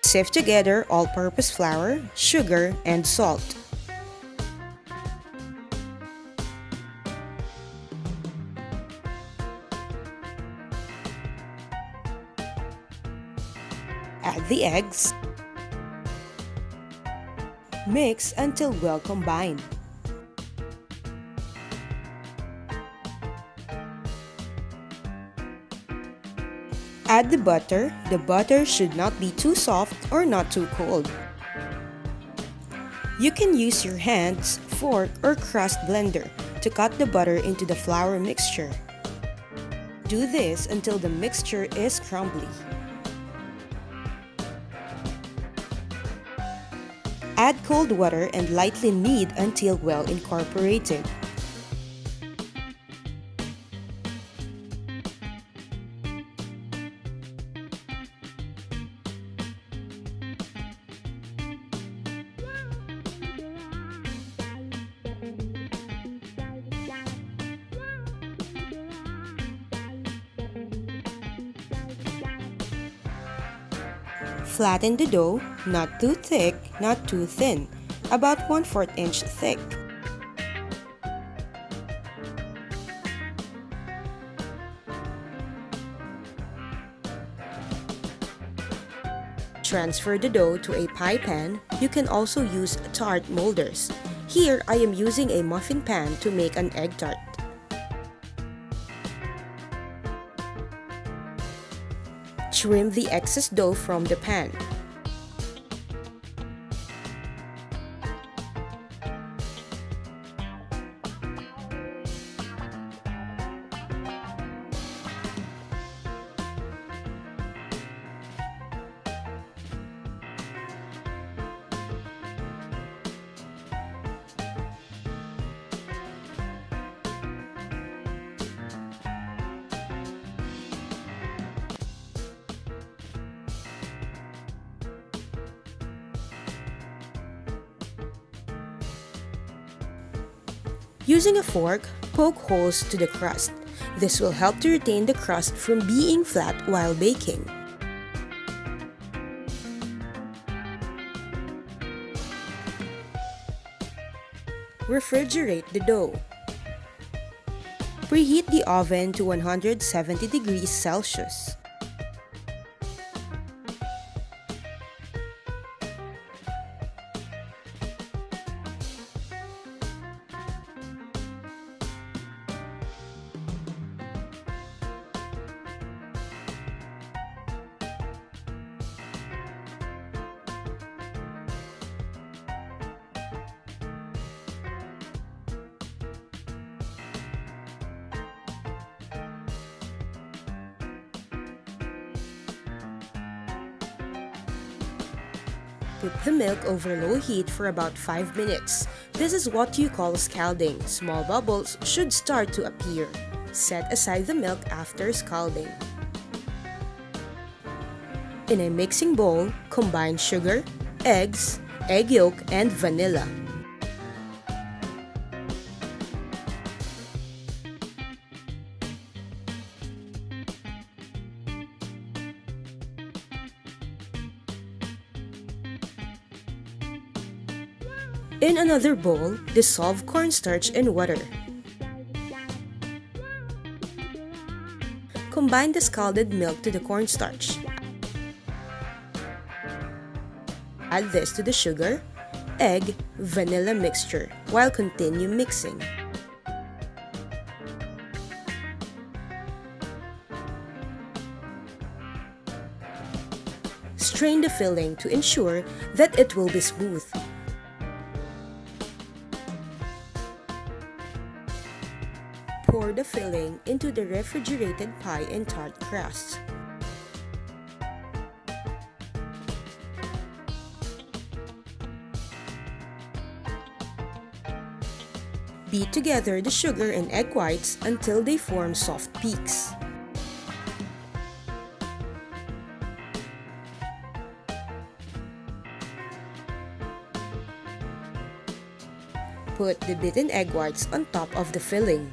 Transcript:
Sift together all-purpose flour, sugar, and salt. Add the eggs. Mix until well combined. Add the butter. The butter should not be too soft or not too cold. You can use your hands, fork, or crust blender to cut the butter into the flour mixture. Do this until the mixture is crumbly. Add cold water and lightly knead until well incorporated. Flatten the dough, not too thick, not too thin, about 1/4 inch thick. Transfer the dough to a pie pan. You can also use tart molders. Here, I am using a muffin pan to make an egg tart. Trim the excess dough from the pan. Using a fork, poke holes to the crust. This will help to retain the crust from being flat while baking. Refrigerate the dough. Preheat the oven to 170 degrees Celsius. Put the milk over low heat for about 5 minutes. This is what you call scalding. Small bubbles should start to appear. Set aside the milk after scalding. In a mixing bowl, combine sugar, eggs, egg yolk, and vanilla. In another bowl, dissolve cornstarch and water. Combine the scalded milk to the cornstarch. Add this to the sugar, egg, vanilla mixture while continue mixing. Strain the filling to ensure that it will be smooth. Pour the filling into the refrigerated pie and tart crust. Beat together the sugar and egg whites until they form soft peaks. Put the beaten egg whites on top of the filling.